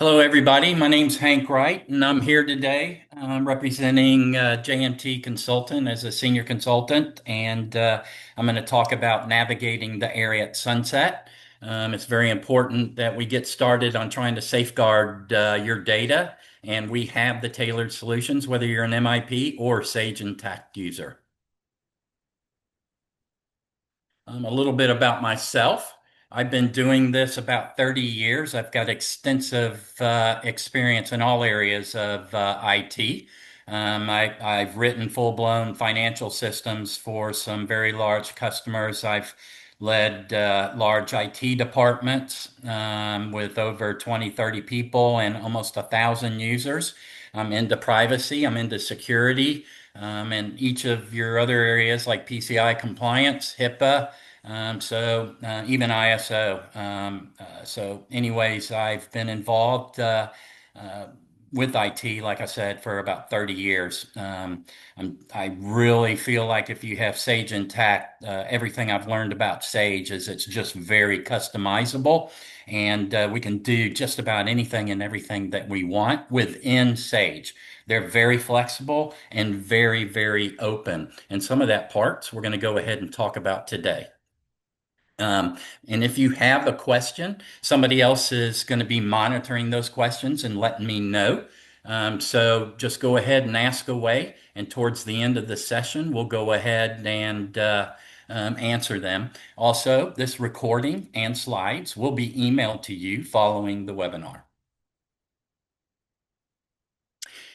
Hello, everybody. My name's Hank Wright, and I'm here today representing JMT Consulting as a senior consultant, and I'm going to talk about navigating the Ariett sunset. It's very important that we get started on trying to safeguard your data, and we have the tailored solutions, whether you're an MIP or Sage Intacct user. A little bit about myself. I've been doing this about 30 years. I've got extensive experience in all areas of IT. I've written full-blown financial systems for some very large customers. I've led large IT departments with over 20, 30 people and almost 1,000 users. I'm into privacy, I'm into security, and each of your other areas like PCI compliance, HIPAA, even ISO. So anyways, I've been involved uh, with IT, like I said, for about 30 years. I really feel like if you have Sage Intacct, everything I've learned about Sage is it's just very customizable, and we can do just about anything and everything that we want within Sage. They're very flexible and very, very open. And some of that parts we're going to go ahead and talk about today. Um, and if you have a question, somebody else is going to be monitoring those questions and letting me know. So just go ahead and ask away. And towards the end of the session, we'll go ahead and answer them. Also, this recording and slides will be emailed to you following the webinar.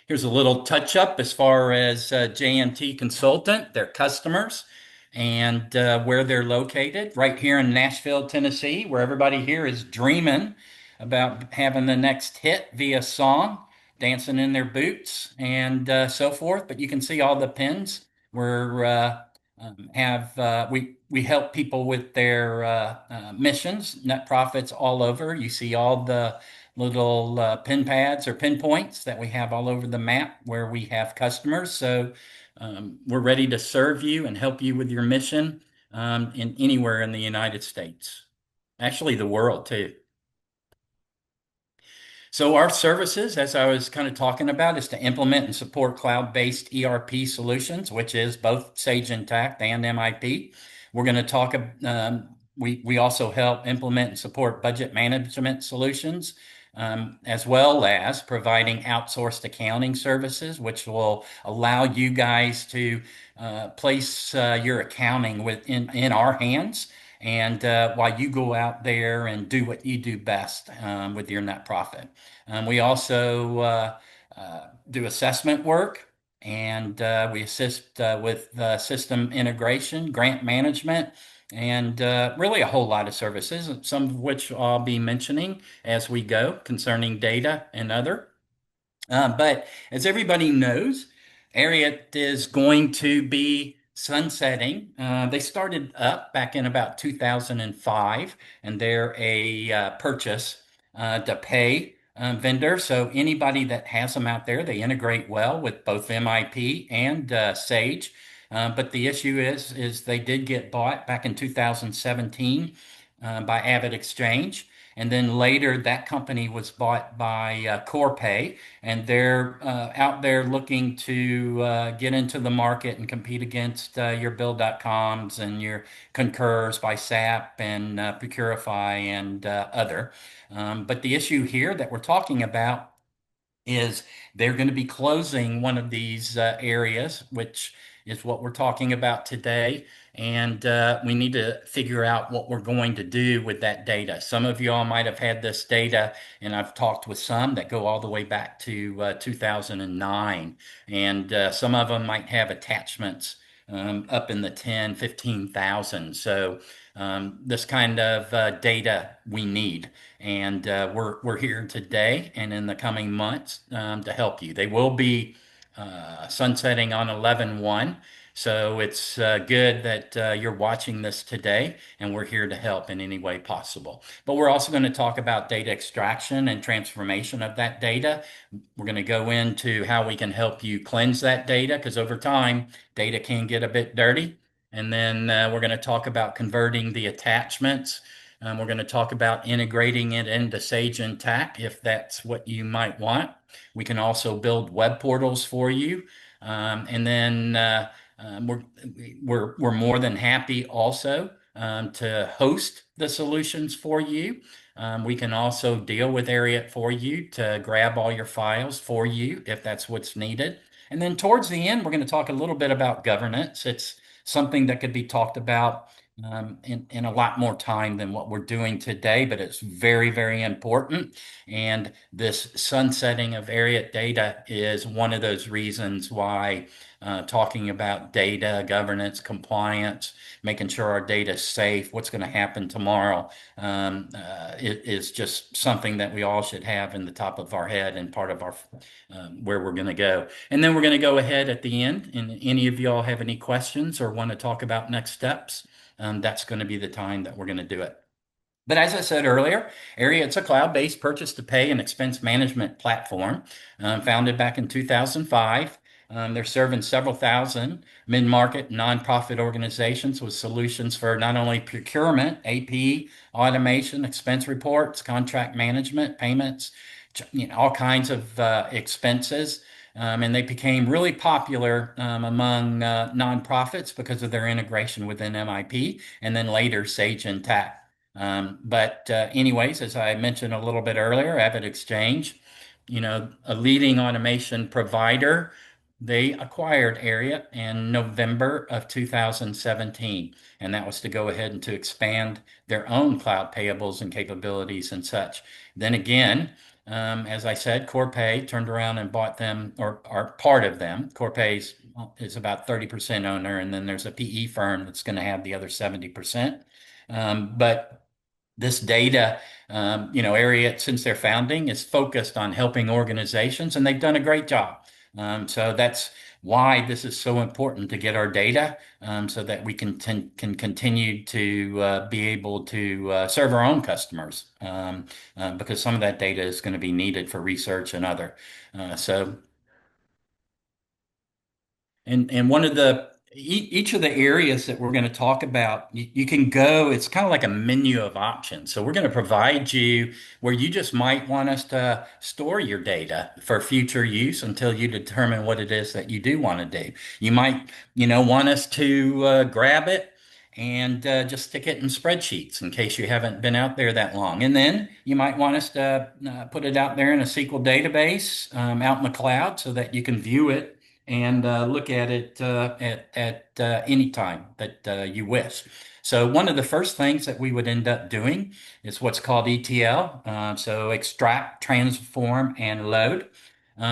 Here's a little touch up as far as JMT Consultant, their customers, and where they're located. Right here in Nashville, Tennessee, where everybody here is dreaming about having the next hit via song, dancing in their boots, and so forth. But you can see all the pins. We're have we help people with their missions, net profits all over. You see all the little pin pads or pinpoints that we have all over the map where we have customers. So we're ready to serve you and help you with your mission in anywhere in the United States, actually the world too. So our services, as I was kind of talking about, is to implement and support cloud-based ERP solutions, which is both Sage Intacct and MIP. We're going to talk. We also help implement and support budget management solutions, as well as providing outsourced accounting services, which will allow you guys to place your accounting in our hands. And while you go out there and do what you do best with your net profit. We also do assessment work, and we assist with system integration, grant management, and really a whole lot of services, some of which I'll be mentioning as we go concerning data and other. But as everybody knows, Ariett is going to be sunsetting. They started up back in about 2005, and they're a purchase to pay vendor. So anybody that has them out there, they integrate well with both MIP and Sage. But the issue is they did get bought back in 2017 by Avid Exchange. And then later, that company was bought by Corpay, and they're out there looking to get into the market and compete against your Bill.coms and your Concurs by SAP and Procurify and other. But the issue here that we're talking about is they're going to be closing one of these areas, which is what we're talking about today. And we need to figure out what we're going to do with that data. Some of y'all might have had this data, and I've talked with some that go all the way back to 2009. And some of them might have attachments up in the 10, 15,000. So this kind of data we need. And we're here today and in the coming months to help you. They will be sunsetting on 11/1. So it's good that you're watching this today, and we're here to help in any way possible. But we're also going to talk about data extraction and transformation of that data. We're going to go into how we can help you cleanse that data because over time, data can get a bit dirty. And then we're going to talk about converting the attachments We're going to talk about integrating it into Sage Intacct if that's what you might want. We can also build web portals for you. And then we're more than happy also to host the solutions for you. We can also deal with Ariett for you to grab all your files for you if that's what's needed. And then towards the end, we're going to talk a little bit about governance. It's something that could be talked about in a lot more time than what we're doing today, but it's very, very important. And this sunsetting of Ariett data is one of those reasons why talking about data governance, compliance, making sure our data is safe, what's going to happen tomorrow, it is just something that we all should have in the top of our head and part of our where we're going to go. And then we're going to go ahead at the end. And any of y'all have any questions or want to talk about next steps, that's going to be the time that we're going to do it. But as I said earlier, Ariett's a cloud-based purchase-to-pay and expense management platform, founded back in 2005. They're serving several thousand mid-market nonprofit organizations with solutions for not only procurement, AP, automation, expense reports, contract management, payments, all kinds of expenses. And they became really popular among nonprofits because of their integration within MIP and then later Sage Intacct. But anyways, as I mentioned a little bit earlier, AvidXchange, a leading automation provider, they acquired Ariett in November of 2017, and that was to go ahead and to expand their own cloud payables and capabilities and such. Then again, as I said, Corpay turned around and bought them, or part of them. Corpay is about 30% owner, and then there's a PE firm that's going to have the other 70%. But this data, Ariett, since their founding, is focused on helping organizations, and they've done a great job. So that's why this is so important to get our data so that we can continue to be able to serve our own customers because some of that data is going to be needed for research and other. So and one of the each of the areas that we're going to talk about, you can go, it's kind of like a menu of options. So we're going to provide you where you just might want us to store your data for future use until you determine what it is that you do want to do. You might, want us to grab it and just stick it in spreadsheets in case you haven't been out there that long. And then you might want us to put it out there in a SQL database out in the cloud so that you can view it and look at it at any time that you wish. So one of the first things that we would end up doing is what's called ETL. So extract, transform, and load.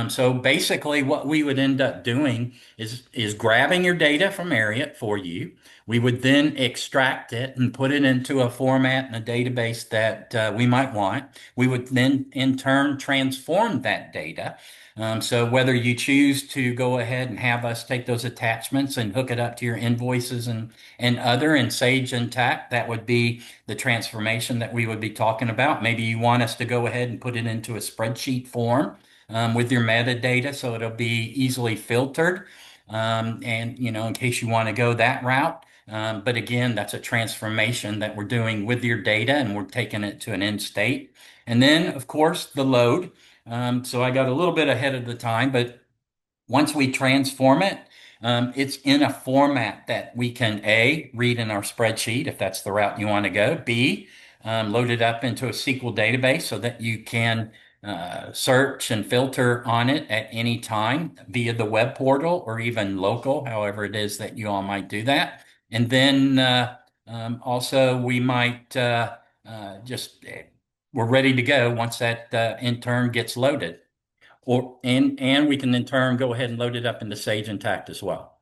So basically what we would end up doing is grabbing your data from Ariett for you. We would then extract it and put it into a format in a database that we might want. We would then in turn transform that data. So whether you choose to go ahead and have us take those attachments and hook it up to your invoices and other in Sage Intacct, that would be the transformation that we would be talking about. Maybe you want us to go ahead and put it into a spreadsheet form with your metadata so it'll be easily filtered. And, in case you want to go that route. But again, that's a transformation that we're doing with your data and we're taking it to an end state. And then, of course, the load. So I got a little bit ahead of the time, but once we transform it, it's in a format that we can A, read in our spreadsheet if that's the route you want to go, B, load it up into a SQL database so that you can search and filter on it at any time via the web portal or even local, however it is that you all might do that. And then also we might just we're ready to go once that in turn gets loaded. And we can in turn go ahead and load it up into Sage Intacct as well.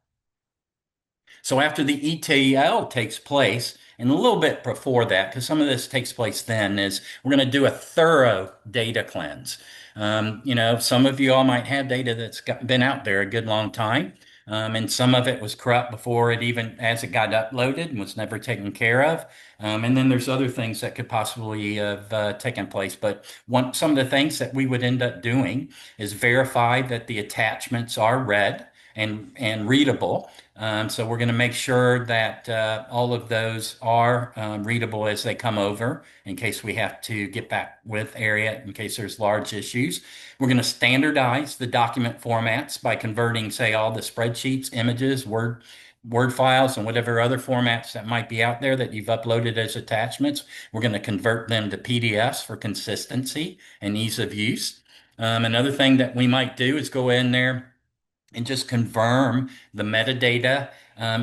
So after the ETL takes place, and a little bit before that, because some of this takes place then, is we're going to do a thorough data cleanse. Some of you all might have data that's been out there a good long time, and some of it was corrupt before it even, as it got uploaded and was never taken care of. And then there's other things that could possibly have taken place. But some of the things that we would end up doing is verify that the attachments are read. and readable. So we're going to make sure that all of those are readable as they come over in case we have to get back with Ariett in case there's large issues. We're going to standardize the document formats by converting, say, all the spreadsheets, images, Word files, and whatever other formats that might be out there that you've uploaded as attachments. We're going to convert them to PDFs for consistency and ease of use. Another thing that we might do is go in there and just confirm the metadata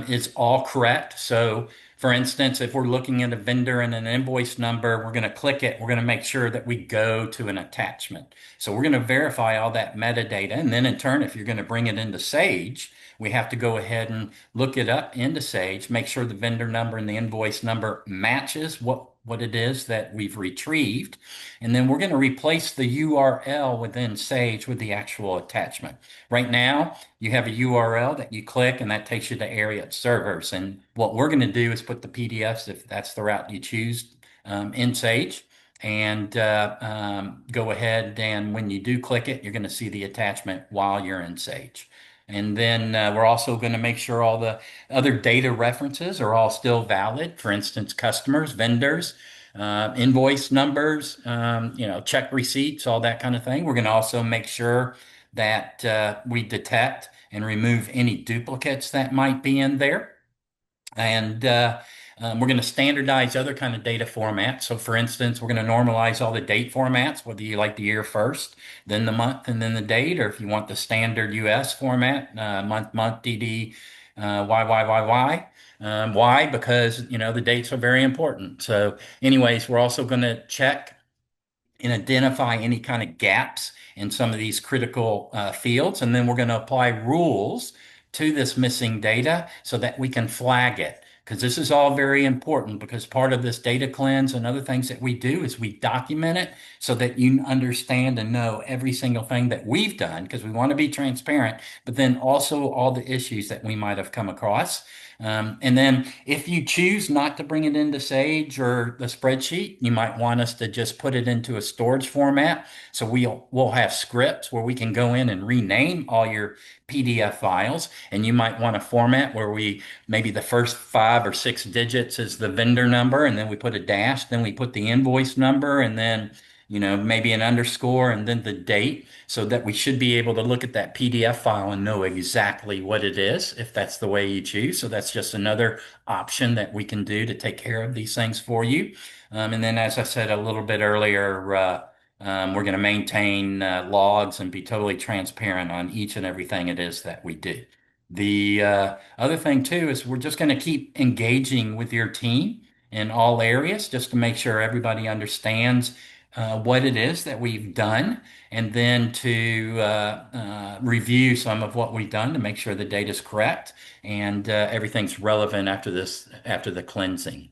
is all correct. So, for instance, if we're looking at a vendor and an invoice number, we're going to click it. We're going to make sure that we go to an attachment. So we're going to verify all that metadata. And then in turn, if you're going to bring it into Sage, we have to go ahead and look it up into Sage, make sure the vendor number and the invoice number matches what it is that we've retrieved. And then we're going to replace the URL within Sage with the actual attachment. Right now, you have a URL that you click and that takes you to Ariett servers. And what we're going to do is put the PDFs, if that's the route you choose, in Sage and go ahead. And when you do click it, you're going to see the attachment while you're in Sage. And then we're also going to make sure all the other data references are all still valid. For instance, customers, vendors, invoice numbers, check receipts, all that kind of thing. We're going to also make sure that we detect and remove any duplicates that might be in there. And we're going to standardize other kind of data formats. So for instance, we're going to normalize all the date formats, whether you like the year first, then the month, and then the date, or if you want the standard US format, month, DD, YYYY. Why? Because, the dates are very important. So anyways, we're also going to check and identify any kind of gaps in some of these critical fields. And then we're going to apply rules to this missing data so that we can flag it. Because this is all very important because part of this data cleanse and other things that we do is we document it so that you understand and know every single thing that we've done because we want to be transparent, but then also all the issues that we might have come across. And then if you choose not to bring it into Sage or the spreadsheet, you might want us to just put it into a storage format. So we'll have scripts where we can go in and rename all your PDF files. And you might want a format where maybe the first 5 or 6 digits is the vendor number, and then we put a dash, then we put the invoice number, and then maybe an underscore and then the date so that we should be able to look at that PDF file and know exactly what it is if that's the way you choose. So that's just another option that we can do to take care of these things for you. And then, as I said a little bit earlier, we're going to maintain logs and be totally transparent on each and everything it is that we do. The other thing too is we're just going to keep engaging with your team in all areas just to make sure everybody understands what it is that we've done, and then to review some of what we've done to make sure the data is correct and everything's relevant after the cleansing.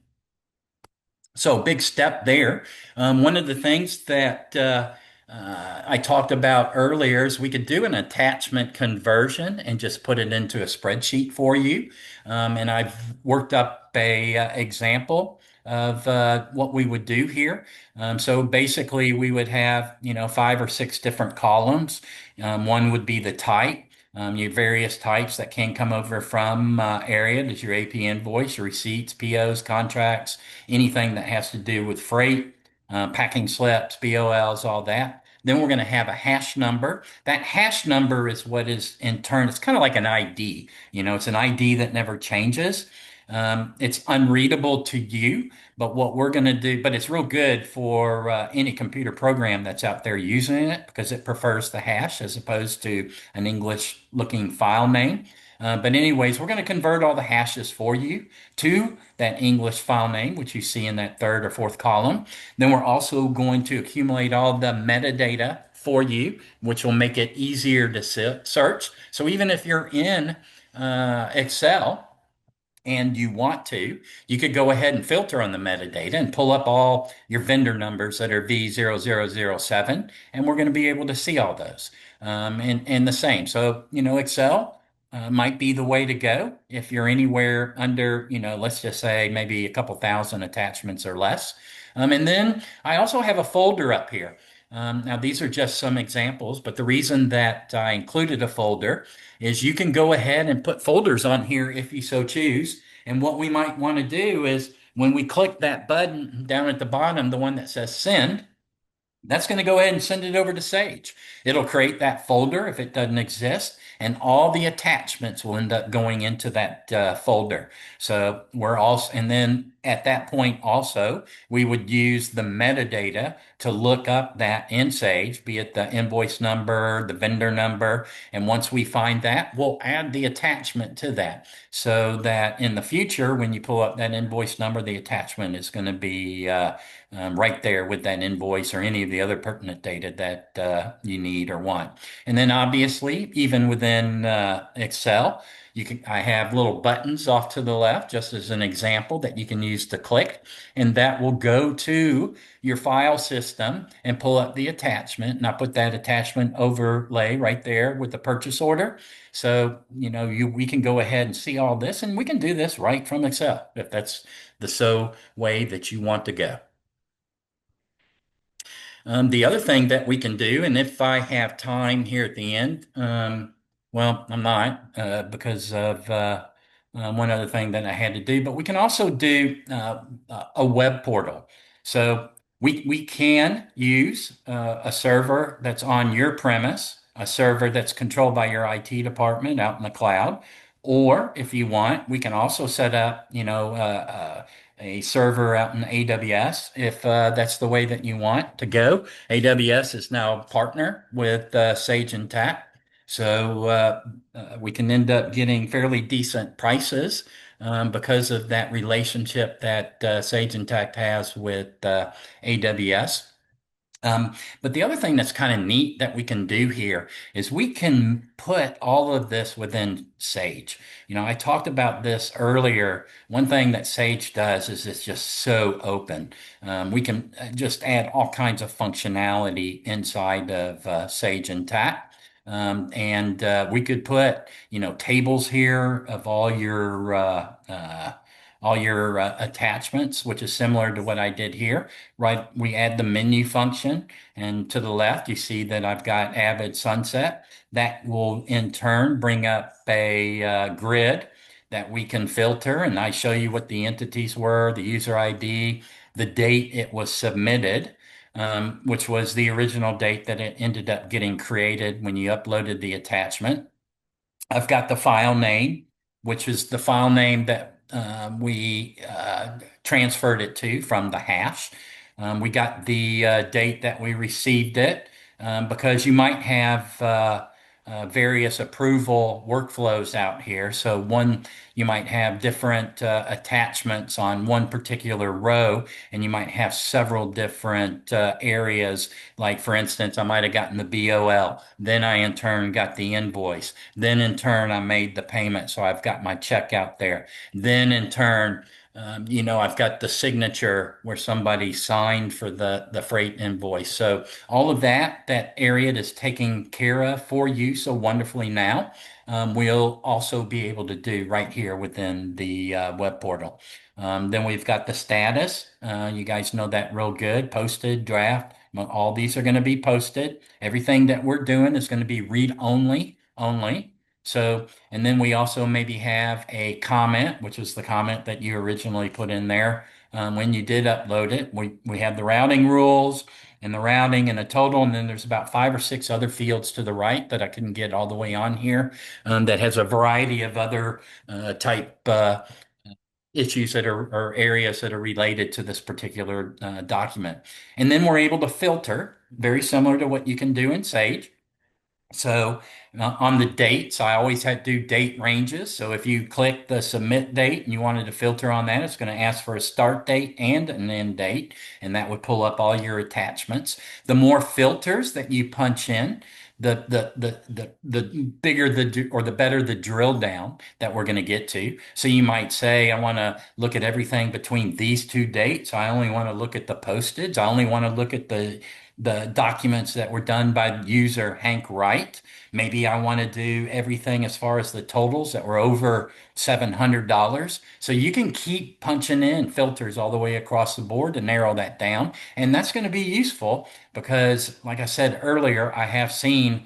So big step there. One of the things that I talked about earlier is we could do an attachment conversion and just put it into a spreadsheet for you. And I've worked up a example of what we would do here. So basically, we would have 5 or 6 different columns. One would be the type. Your various types that can come over from Ariett is your AP invoice, your receipts, POs, contracts, anything that has to do with freight, packing slips, BOLs, all that. Then we're going to have a hash number. That hash number is what is in turn, it's kind of like an ID. It's an ID that never changes. It's unreadable to you, but what we're going to do, but it's real good for any computer program that's out there using it because it prefers the hash as opposed to an English looking file name. But anyways, we're going to convert all the hashes for you to that English file name, which you see in that third or fourth column. Then we're also going to accumulate all the metadata for you, which will make it easier to search. So even if you're in Excel, and you want to, you could go ahead and filter on the metadata and pull up all your vendor numbers that are V0007, and we're going to be able to see all those. And the same. So, Excel might be the way to go if you're anywhere under, let's just say maybe a couple thousand attachments or less. And then I also have a folder up here. Now, these are just some examples, but the reason that I included a folder is you can go ahead and put folders on here if you so choose. And what we might want to do is when we click that button down at the bottom, the one that says send, that's going to go ahead and send it over to Sage. It'll create that folder if it doesn't exist, and all the attachments will end up going into that folder. So we're also, and then at that point also, we would use the metadata to look up that in Sage, be it the invoice number, the vendor number, and once we find that, we'll add the attachment to that so that in the future, when you pull up that invoice number, the attachment is going to be right there with that invoice or any of the other pertinent data that you need or want. And then obviously, even within Excel, I have little buttons off to the left, just as an example that you can use to click, and that will go to your file system and pull up the attachment. And I put that attachment overlay right there with the purchase order. So, we can go ahead and see all this, and we can do this right from Excel if that's the way that you want to go. The other thing that we can do, and if I have time here at the end, well, I'm not because of one other thing that I had to do, but we can also do a web portal. So we can use a server that's on your premise, a server that's controlled by your IT department out in the cloud. Or if you want, we can also set up, a server out in AWS if that's the way that you want to go. AWS is now a partner with Sage Intacct. So we can end up getting fairly decent prices because of that relationship that Sage Intacct has with AWS. But the other thing that's kind of neat that we can do here is we can put all of this within Sage. I talked about this earlier. One thing that Sage does is it's just so open. We can just add all kinds of functionality inside of Sage Intacct. And we could put, tables here of all your attachments, which is similar to what I did here. Right, we add the menu function, and to the left, you see that I've got Avid Sunset. That will in turn bring up a grid that we can filter, and I show you what the entities were, the user ID, the date it was submitted, which was the original date that it ended up getting created when you uploaded the attachment. I've got the file name, which is the file name that we transferred it to from the hash. We got the date that we received it because you might have various approval workflows out here. So you might have different attachments on one particular row, and you might have several different areas. Like for instance, I might have gotten the BOL, then I in turn got the invoice, then in turn I made the payment, so I've got my check out there. Then in turn, I've got the signature where somebody signed for the freight invoice. So all of that Ariett is taking care of for you so wonderfully now. We'll also be able to do right here within the web portal. Then we've got the status. You guys know that real good. Posted, draft. All these are going to be posted. Everything that we're doing is going to be read only. So, and then we also maybe have a comment, which is the comment that you originally put in there when you did upload it. We have the routing rules and the routing and a total, and then there's about 5 or 6 other fields to the right that I couldn't get all the way on here that has a variety of other type issues or areas that are related to this particular document. And then we're able to filter, very similar to what you can do in Sage. So on the dates, I always had to do date ranges. So if you click the submit date and you wanted to filter on that, it's going to ask for a start date and an end date, and that would pull up all your attachments. The more filters that you punch in, the bigger or the better the drill down that we're going to get to. So you might say, I want to look at everything between these two dates. I only want to look at the postage. I only want to look at the the documents that were done by user Hank Wright. Maybe I want to do everything as far as the totals that were over $700. So you can keep punching in filters all the way across the board to narrow that down. And that's going to be useful because, like I said earlier, I have seen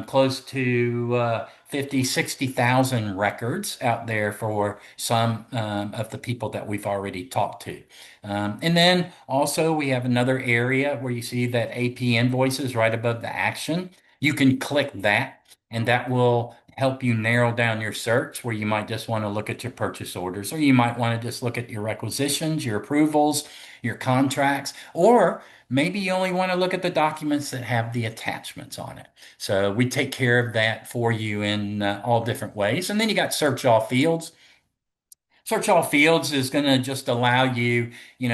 close to 50, 60,000 records out there for some of the people that we've already talked to. And then also we have another area where you see that AP invoices right above the action. You can click that and that will help you narrow down your search where you might just want to look at your purchase orders, or you might want to just look at your requisitions, your approvals, your contracts, or maybe you only want to look at the documents that have the attachments on it. So we take care of that for you in all different ways. And then you got search all fields. Search all fields is going to just allow you,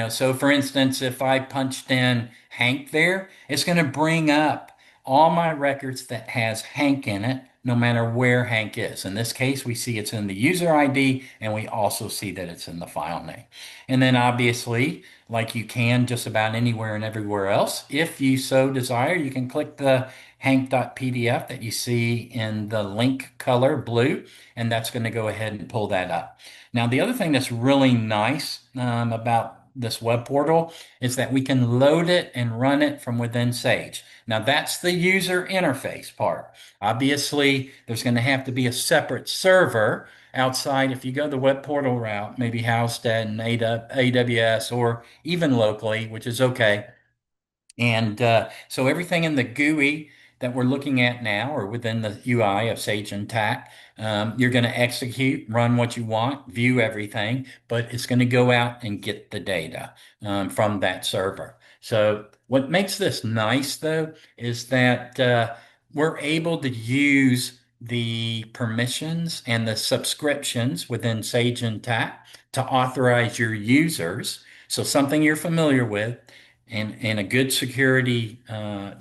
so for instance, if I punched in Hank there, it's going to bring up all my records that has Hank in it, no matter where Hank is. In this case, we see it's in the user ID and we also see that it's in the file name. And then obviously, like you can just about anywhere and everywhere else, if you so desire, you can click the hank.pdf that you see in the link color blue, and that's going to go ahead and pull that up. Now, the other thing that's really nice about this web portal is that we can load it and run it from within Sage. Now, that's the user interface part. Obviously, there's going to have to be a separate server outside if you go the web portal route, maybe housed in AWS or even locally, which is okay. And so everything in the GUI that we're looking at now, or within the UI of Sage Intacct, you're going to execute, run what you want, view everything, but it's going to go out and get the data from that server. So what makes this nice, though, is that we're able to use the permissions and the subscriptions within Sage Intacct to authorize your users. So something you're familiar with and a good security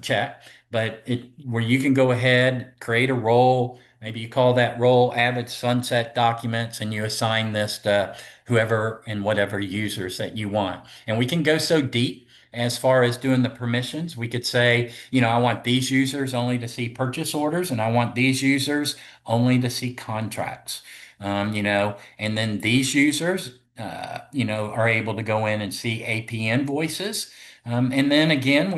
check, but it where you can go ahead, create a role. Maybe you call that role Avid Sunset Documents, and you assign this to whoever and whatever users that you want. And we can go so deep as far as doing the permissions. We could say, I want these users only to see purchase orders, and I want these users only to see contracts. And then these users, are able to go in and see AP invoices. And then again,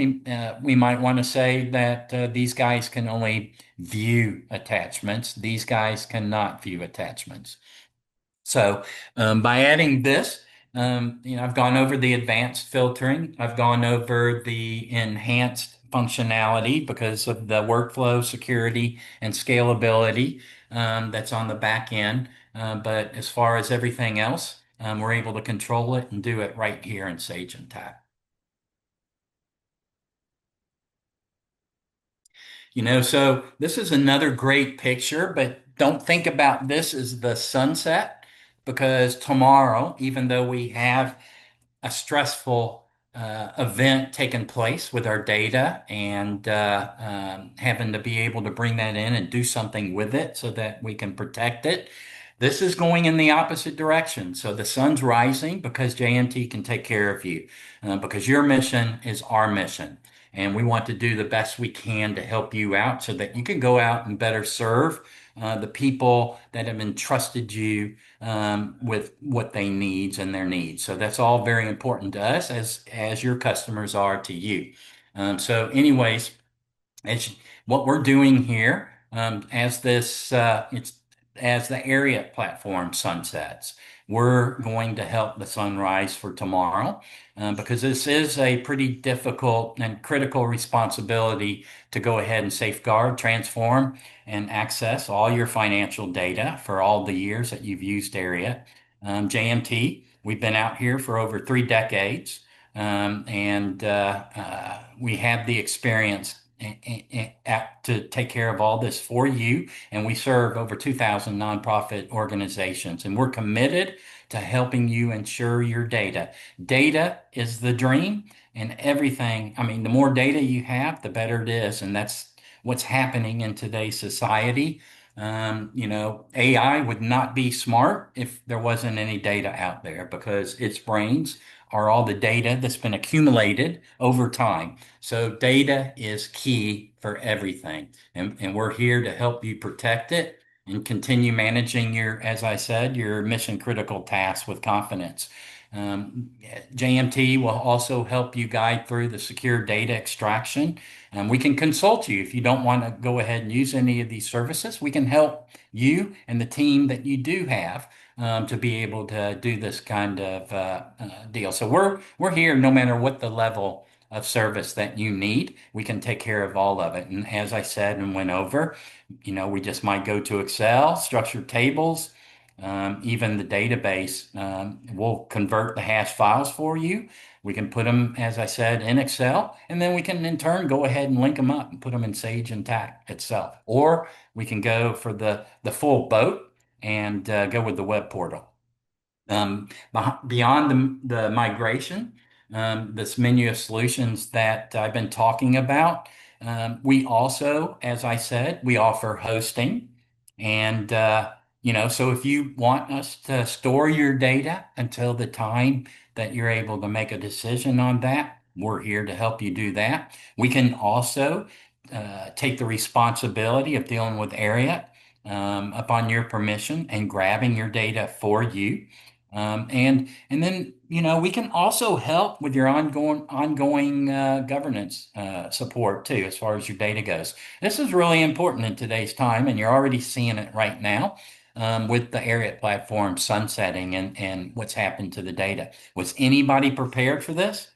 we might want to say that these guys can only view attachments. These guys cannot view attachments. So by adding this, I've gone over the advanced filtering. I've gone over the enhanced functionality because of the workflow, security, and scalability that's on the back end. But as far as everything else, we're able to control it and do it right here in Sage Intacct. So this is another great picture, but don't think about this as the sunset because tomorrow, even though we have a stressful event taking place with our data and having to be able to bring that in and do something with it so that we can protect it. This is going in the opposite direction. So the sun's rising because JMT can take care of you, because your mission is our mission. And we want to do the best we can to help you out so that you can go out and better serve the people that have entrusted you with what they needs and their needs. So that's all very important to us as your customers are to you. So anyways, as what we're doing here, as this it's as the Ariett platform sunsets, we're going to help the sunrise for tomorrow, because this is a pretty difficult and critical responsibility to go ahead and safeguard, transform, and access all your financial data for all the years that you've used Ariett. JMT, we've been out here for over 3 decades, and we have the experience to take care of all this for you. And we serve over 2,000 nonprofit organizations, and we're committed to helping you ensure your data. Data is the dream, and everything. I mean, the more data you have, the better it is. And that's what's happening in today's society. AI would not be smart if there wasn't any data out there because its brains are all the data that's been accumulated over time. So data is key for everything. And we're here to help you protect it and continue managing your, as I said, your mission critical tasks with confidence. Um, JMT will also help you guide through the secure data extraction. We can consult you if you don't want to go ahead and use any of these services. We can help you and the team that you do have to be able to do this kind of deal. So we're here no matter what the level of service that you need. We can take care of all of it. And as I said and went over, we just might go to Excel, structured tables, even the database. We'll convert the hash files for you. We can put them, as I said, in Excel, and then we can in turn go ahead and link them up and put them in Sage Intacct itself. Or we can go for the full boat and go with the web portal. Beyond the migration, this menu of solutions that I've been talking about, we also, as I said, we offer hosting. And, so if you want us to store your data until the time that you're able to make a decision on that, we're here to help you do that. We can also take the responsibility of dealing with Ariett upon your permission and grabbing your data for you. And then we can also help with your ongoing governance support too, as far as your data goes. This is really important in today's time, and you're already seeing it right now with the Ariett platform sunsetting and what's happened to the data. Was anybody prepared for this?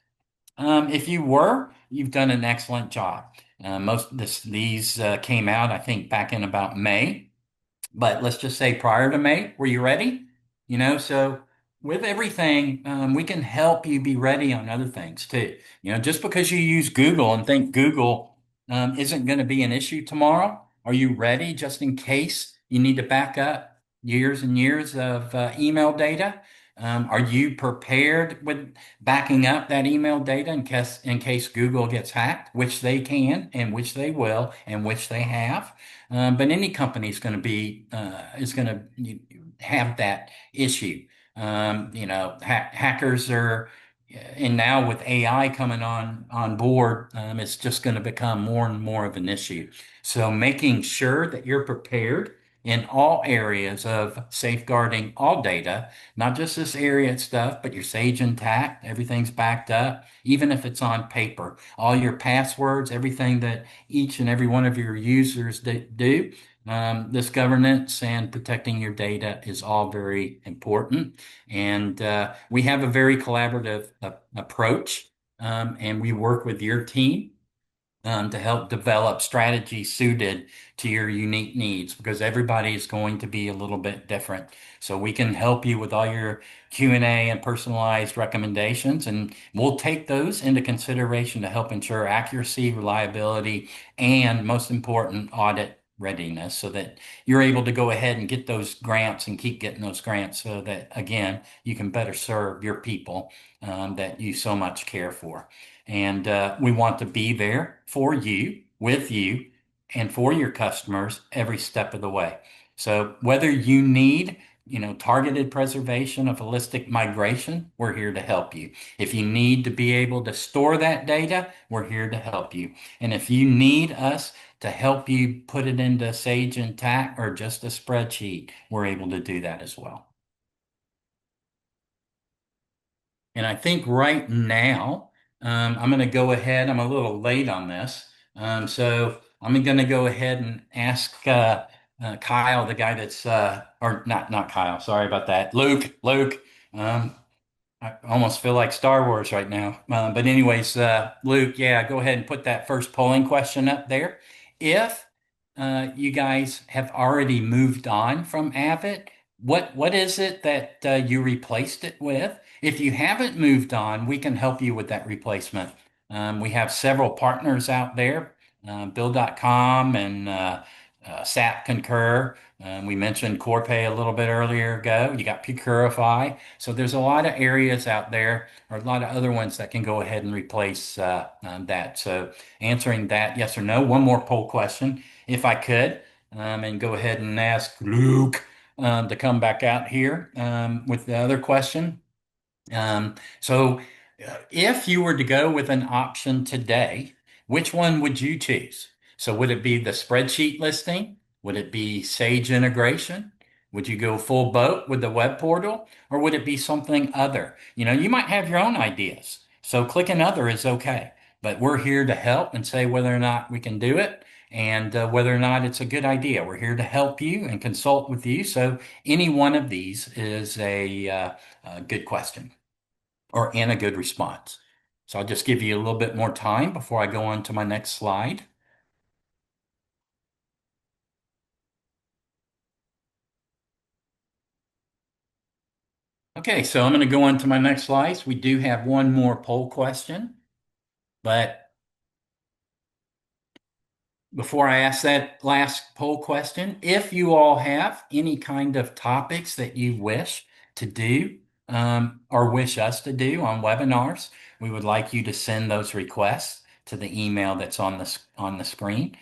If you were, you've done an excellent job. These came out, I think, back in about May. But let's just say prior to May, were you ready? So with everything, we can help you be ready on other things too. Just because you use Google and think Google isn't going to be an issue tomorrow, are you ready just in case you need to back up years and years of email data? Are you prepared with backing up that email data in case Google gets hacked, which they can and which they will and which they have? But any company is going to have that issue. Hackers are, and now with AI coming on board, it's just going to become more and more of an issue. So making sure that you're prepared in all areas of safeguarding all data, not just this area stuff, but your Sage Intacct, everything's backed up, even if it's on paper. All your passwords, everything that each and every one of your users do. This governance and protecting your data is all very important. And we have a very collaborative approach, and we work with your team to help develop strategies suited to your unique needs because everybody is going to be a little bit different. So we can help you with all your Q&A and personalized recommendations, and we'll take those into consideration to help ensure accuracy, reliability, and most important, audit readiness so that you're able to go ahead and get those grants and keep getting those grants so that, again, you can better serve your people that you so much care for. And we want to be there for you, with you, and for your customers every step of the way. So whether you need, targeted preservation of holistic migration, we're here to help you. If you need to be able to store that data, we're here to help you. And if you need us to help you put it into Sage Intacct or just a spreadsheet, we're able to do that as well. And I think right now, I'm going to go ahead. I'm a little late on this. So I'm going to go ahead and ask Kyle, the guy that's, or not Kyle, sorry about that. Luke. Um, I almost feel like Star Wars right now. But anyways, Luke, yeah, go ahead and put that first polling question up there. If you guys have already moved on from Avid, what is it that you replaced it with? If you haven't moved on, we can help you with that replacement. We have several partners out there, Bill.com and SAP Concur. We mentioned Corpay a little bit earlier ago. You got Purify. So there's a lot of areas out there, or a lot of other ones that can go ahead and replace that. So answering that yes or no. One more poll question, if I could, and go ahead and ask Luke to come back out here with the other question. So if you were to go with an option today, which one would you choose? So would it be the spreadsheet listing? Would it be Sage integration? Would you go full boat with the web portal? Or would it be something other? You might have your own ideas. So clicking other is okay. But we're here to help and say whether or not we can do it and whether or not it's a good idea. We're here to help you and consult with you. So any one of these is a good question or and a good response. So I'll just give you a little bit more time before I go on to my next slide. Okay, so I'm going to go on to my next slides. We do have one more poll question, but before I ask that last poll question, if you all have any kind of topics that you wish to do or wish us to do on webinars, we would like you to send those requests to the email that's on the screen.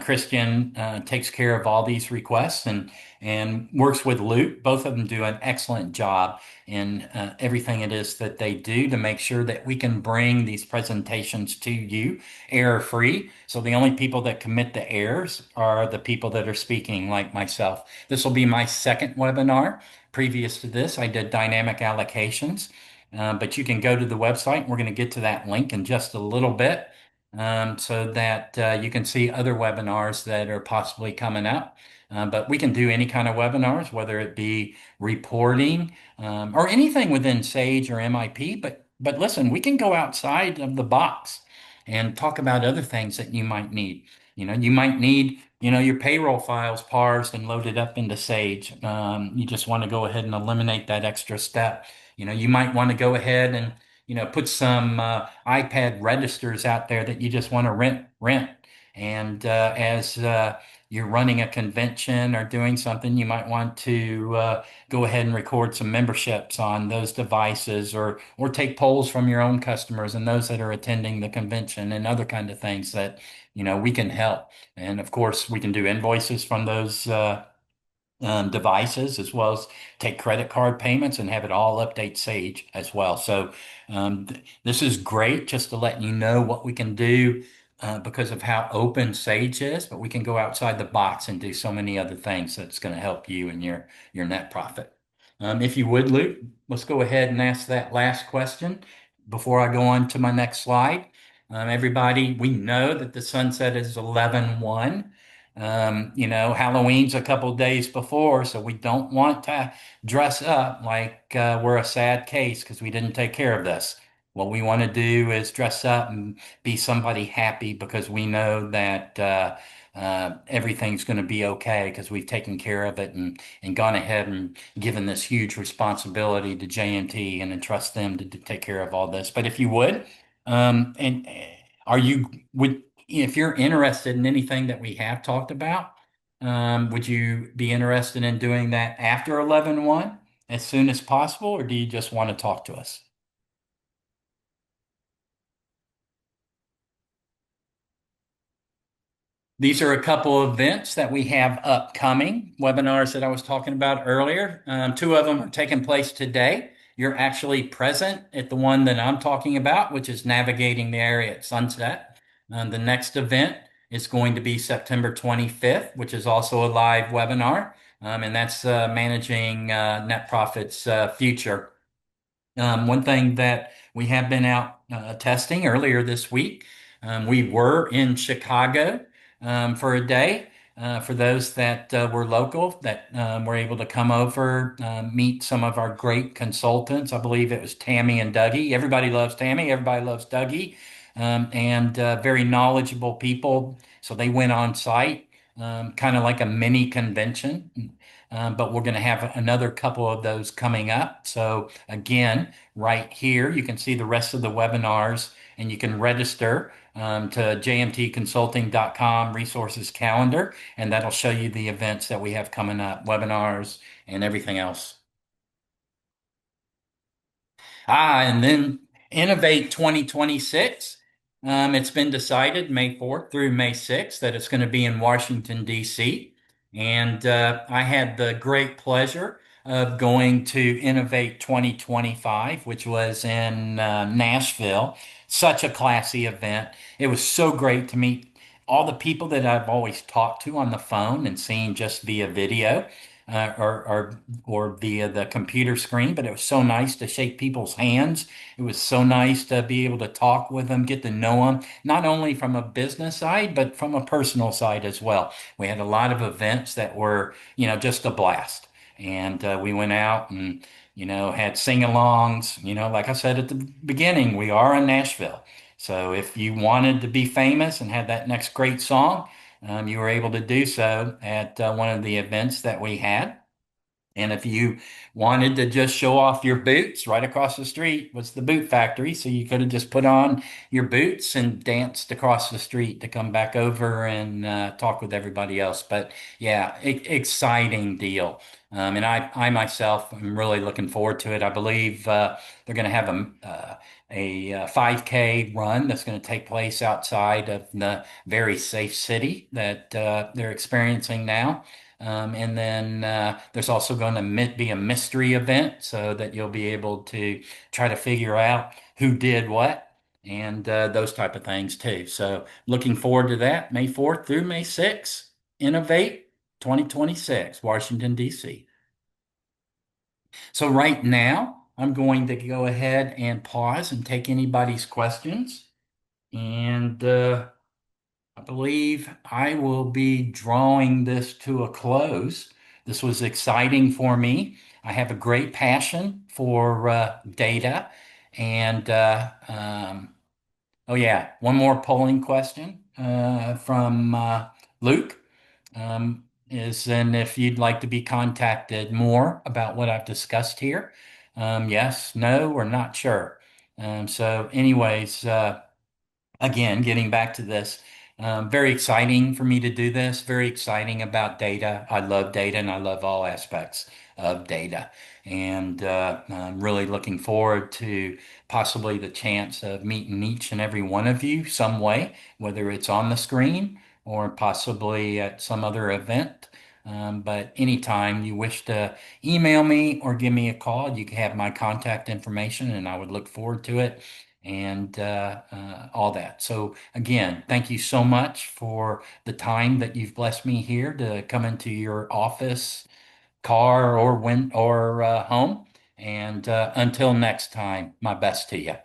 Christian takes care of all these requests and works with Luke. Both of them do an excellent job in everything it is that they do to make sure that we can bring these presentations to you error free. So the only people that commit the errors are the people that are speaking, like myself. This will be my second webinar. Previous to this, I did dynamic allocations. But you can go to the website. We're going to get to that link in just a little bit so that you can see other webinars that are possibly coming up. But we can do any kind of webinars, whether it be reporting or anything within Sage or MIP. But listen, we can go outside of the box and talk about other things that you might need. You might need, your payroll files parsed and loaded up into Sage. You just want to go ahead and eliminate that extra step. You might want to go ahead and, put some iPad registers out there that you just want to rent. And as you're running a convention or doing something, you might want to go ahead and record some memberships on those devices or take polls from your own customers and those that are attending the convention and other kind of things that we can help. And of course we can do invoices from those devices, as well as take credit card payments and have it all update Sage as well. So this is great just to let you know what we can do because of how open Sage is, but we can go outside the box and do so many other things that's going to help you and your net profit. If you would, Luke, let's go ahead and ask that last question before I go on to my next slide. Everybody, we know that the sunset is 11/1. Halloween's a couple days before, so we don't want to dress up like we're a sad case because we didn't take care of this. What we want to do is dress up and be somebody happy because we know that everything's going to be okay because we've taken care of it and gone ahead and given this huge responsibility to JMT and entrust them to take care of all this. But if you would, and are you would if you're interested in anything that we have talked about, would you be interested in doing that after 11/1 as soon as possible, or do you just want to talk to us? These are a couple of events that we have upcoming, webinars that I was talking about earlier. Two of them are taking place today. You're actually present at the one that I'm talking about, which is navigating the Ariett sunset. The next event is going to be September 25th, which is also a live webinar, and that's managing net profits future. One thing that we have been out testing earlier this week, we were in Chicago for a day. For those that were local, that were able to come over, meet some of our great consultants. I believe it was Tammy and Dougie. Everybody loves Tammy, everybody loves Dougie, and very knowledgeable people. So they went on site, kind of like a mini convention. But we're going to have another couple of those coming up. So again, right here, you can see the rest of the webinars and you can register to jmtconsulting.com resources calendar, and that'll show you the events that we have coming up, webinars and everything else. And then Innovate 2026. It's been decided May 4th through May 6th that it's going to be in Washington, D.C. And I had the great pleasure of going to Innovate 2025, which was in Nashville. Such a classy event. It was so great to meet all the people that I've always talked to on the phone and seen just via video or via the computer screen. But it was so nice to shake people's hands. It was so nice to be able to talk with them, get to know them, not only from a business side, but from a personal side as well. We had a lot of events that were, just a blast. And we went out and, had sing-alongs. Like I said at the beginning, we are in Nashville. So if you wanted to be famous and had that next great song, you were able to do so at one of the events that we had. And if you wanted to just show off your boots, right across the street was the boot factory. So you could have just put on your boots and danced across the street to come back over and talk with everybody else. But yeah, exciting deal. And I myself am really looking forward to it. I believe they're going to have a 5K run that's going to take place outside of the very safe city that they're experiencing now. And then there's also going to be a mystery event so that you'll be able to try to figure out who did what and those type of things too. So looking forward to that May 4th through May 6th. Innovate 2026, Washington, D.C. So right now, I'm going to go ahead and pause and take anybody's questions. And I believe I will be drawing this to a close. This was exciting for me. I have a great passion for data. And oh, yeah, one more polling question from Luke is and if you'd like to be contacted more about what I've discussed here. Yes, no, or not sure. So, anyways, again, getting back to this, very exciting for me to do this. Very exciting about data. I love data and I love all aspects of data. And I'm really looking forward to possibly the chance of meeting each and every one of you some way, whether it's on the screen or possibly at some other event. But anytime you wish to email me or give me a call, you can have my contact information and I would look forward to it and all that. So again, thank you so much for the time that you've blessed me here to come into your office, car, or home. And until next time, my best to you.